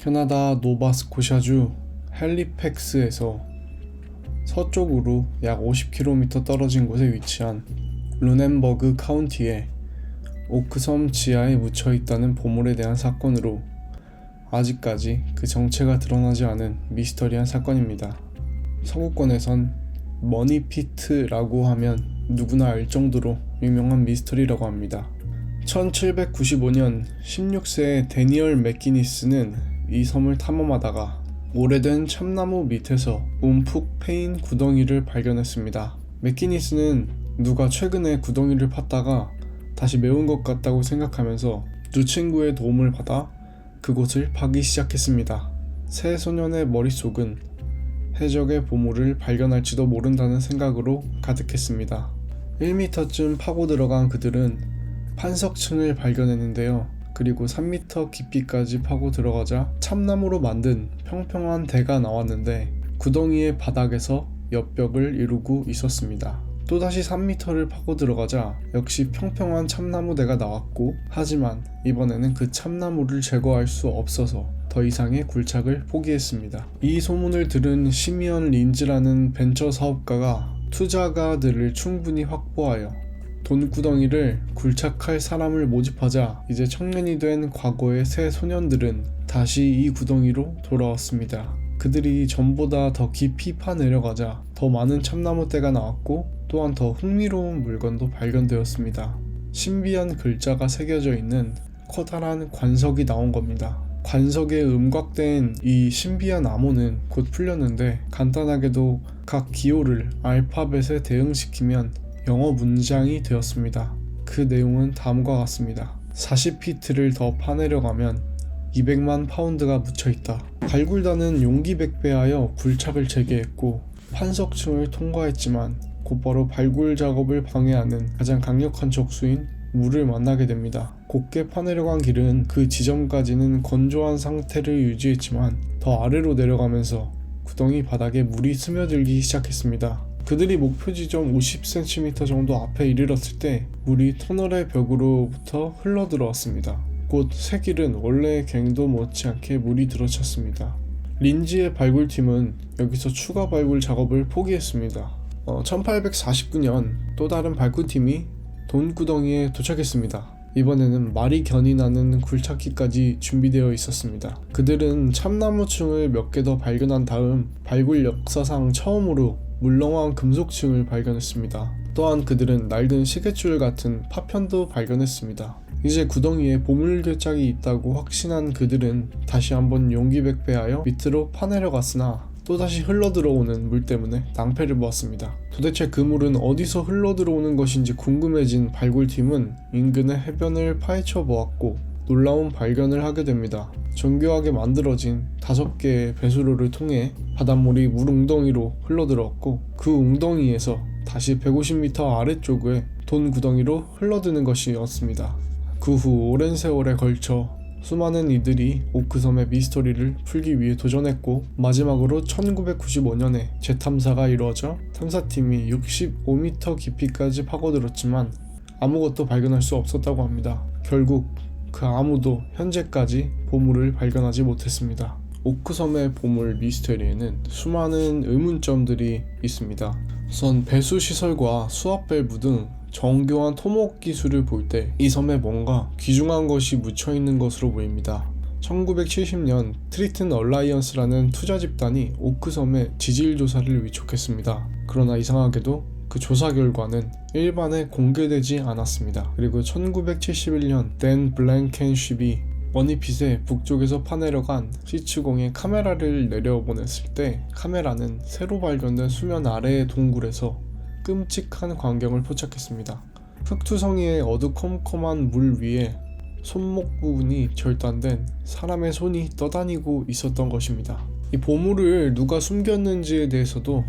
캐나다 노바스코샤주 헬리팩스에서 서쪽으로 약 50km 떨어진 곳에 위치한 루넨버그 카운티에 오크섬 지하에 묻혀있다는 보물에 대한 사건으로 아직까지 그 정체가 드러나지 않은 미스터리한 사건입니다. 서구권에선 머니피트라고 하면 누구나 알 정도로 유명한 미스터리라고 합니다. 1795년 16세의 데니얼 맥기니스는 이 섬을 탐험하다가 오래된 참나무 밑에서 움푹 패인 구덩이를 발견했습니다. 맥기니스는 누가 최근에 구덩이를 팠다가 다시 메운 것 같다고 생각하면서 두 친구의 도움을 받아 그곳을 파기 시작했습니다. 세 소년의 머릿속은 해적의 보물을 발견할지도 모른다는 생각으로 가득했습니다. 1m쯤 파고 들어간 그들은 판석층을 발견했는데요. 그리고 3m 깊이까지 파고 들어가자 참나무로 만든 평평한 대가 나왔는데 구덩이의 바닥에서 옆벽을 이루고 있었습니다. 또다시 3m를 파고 들어가자 역시 평평한 참나무대가 나왔고, 하지만 이번에는 그 참나무를 제거할 수 없어서 더 이상의 굴착을 포기했습니다. 이 소문을 들은 시미언 린즈라는 벤처 사업가가 투자가들을 충분히 확보하여 돈구덩이를 굴착할 사람을 모집하자 이제 청년이 된 과거의 세 소년들은 다시 이 구덩이로 돌아왔습니다. 그들이 전보다 더 깊이 파내려가자 더 많은 참나무대가 나왔고, 또한 더 흥미로운 물건도 발견되었습니다. 신비한 글자가 새겨져 있는 커다란 관석이 나온 겁니다. 관석에 음각된 이 신비한 암호는 곧 풀렸는데, 간단하게도 각 기호를 알파벳에 대응시키면 영어 문장이 되었습니다. 그 내용은 다음과 같습니다. 40피트를 더 파내려가면 200만 파운드가 묻혀있다. 발굴단은 용기백배하여 굴착을 재개했고 판석층을 통과했지만 곧바로 발굴 작업을 방해하는 가장 강력한 적수인 물을 만나게 됩니다. 곱게 파내려간 길은 그 지점까지는 건조한 상태를 유지했지만 더 아래로 내려가면서 구덩이 바닥에 물이 스며들기 시작했습니다. 그들이 목표 지점 50cm 정도 앞에 이르렀을 때 물이 터널의 벽으로부터 흘러들어왔습니다. 곧 새 길은 원래의 갱도 못지않게 물이 들어찼습니다. 린지의 발굴팀은 여기서 추가 발굴 작업을 포기했습니다. 1849년 또 다른 발굴팀이 돈구덩이에 도착했습니다. 이번에는 말이 견이 나는 굴착기까지 준비되어 있었습니다. 그들은 참나무층을 몇 개 더 발견한 다음 발굴 역사상 처음으로 물렁한 금속층을 발견했습니다. 또한 그들은 낡은 시계줄 같은 파편도 발견했습니다. 이제 구덩이에 보물결짝이 있다고 확신한 그들은 다시 한번 용기백배하여 밑으로 파내려갔으나 또다시 흘러들어오는 물 때문에 낭패를 보았습니다. 도대체 그 물은 어디서 흘러들어오는 것인지 궁금해진 발굴팀은 인근의 해변을 파헤쳐 보았고 놀라운 발견을 하게 됩니다. 정교하게 만들어진 5개의 배수로를 통해 바닷물이 물 웅덩이로 흘러들어왔고, 그 웅덩이에서 다시 150m 아래쪽에 돈 구덩이로 흘러드는 것이었습니다. 그 후 오랜 세월에 걸쳐 수많은 이들이 오크섬의 미스터리를 풀기 위해 도전했고, 마지막으로 1995년에 재탐사가 이루어져 탐사팀이 65m 깊이까지 파고들었지만 아무것도 발견할 수 없었다고 합니다. 결국 그 아무도 현재까지 보물을 발견하지 못했습니다. 오크섬의 보물 미스터리에는 수많은 의문점들이 있습니다. 우선 배수시설과 수압밸브 등 정교한 토목 기술을 볼 때 이 섬에 뭔가 귀중한 것이 묻혀있는 것으로 보입니다. 1970년 트리튼 얼라이언스라는 투자 집단이 오크섬의 지질 조사를 위촉했습니다. 그러나 이상하게도 그 조사 결과는 일반에 공개되지 않았습니다. 그리고 1971년 댄 블랭켄쉽이 머니핏의 북쪽에서 파내려간 시츠공에 카메라를 내려보냈을 때 카메라는 새로 발견된 수면 아래의 동굴에서 끔찍한 광경을 포착했습니다. 흙투성이의 어두컴컴한 물 위에 손목 부분이 절단된 사람의 손이 떠다니고 있었던 것입니다. 이 보물을 누가 숨겼는지에 대해서도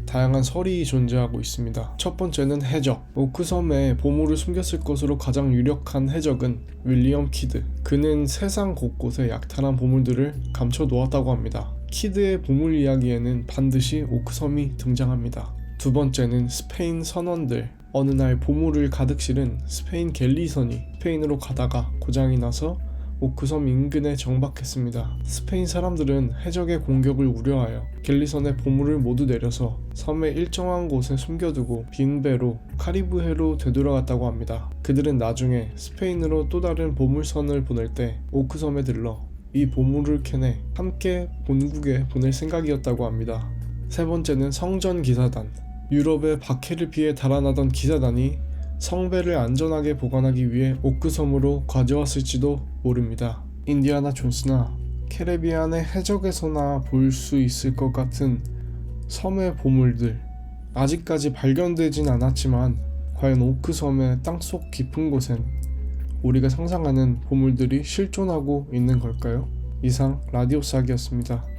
다양한 설이 존재하고 있습니다. 첫 번째는 해적. 오크섬에 보물을 숨겼을 것으로 가장 유력한 해적은 윌리엄 키드. 그는 세상 곳곳에 약탈한 보물들을 감춰 놓았다고 합니다. 키드의 보물 이야기에는 반드시 오크섬이 등장합니다. 두 번째는 스페인 선원들. 어느 날 보물을 가득 실은 스페인 갤리선이 스페인으로 가다가 고장이 나서 오크섬 인근에 정박했습니다. 스페인 사람들은 해적의 공격을 우려하여 갤리선의 보물을 모두 내려서 섬의 일정한 곳에 숨겨두고 빈 배로 카리브해로 되돌아갔다고 합니다. 그들은 나중에 스페인으로 또 다른 보물선을 보낼 때 오크섬에 들러 이 보물을 캐내 함께 본국에 보낼 생각이었다고 합니다. 세 번째는 성전 기사단. 유럽의 박해를 피해 달아나던 기사단이 성배를 안전하게 보관하기 위해 오크섬으로 가져왔을지도 모릅니다. 인디아나 존스나 캐리비안의 해적에서나 볼 수 있을 것 같은 섬의 보물들, 아직까지 발견되진 않았지만 과연 오크섬의 땅속 깊은 곳엔 우리가 상상하는 보물들이 실존하고 있는 걸까요? 이상 라디오 싹이었습니다.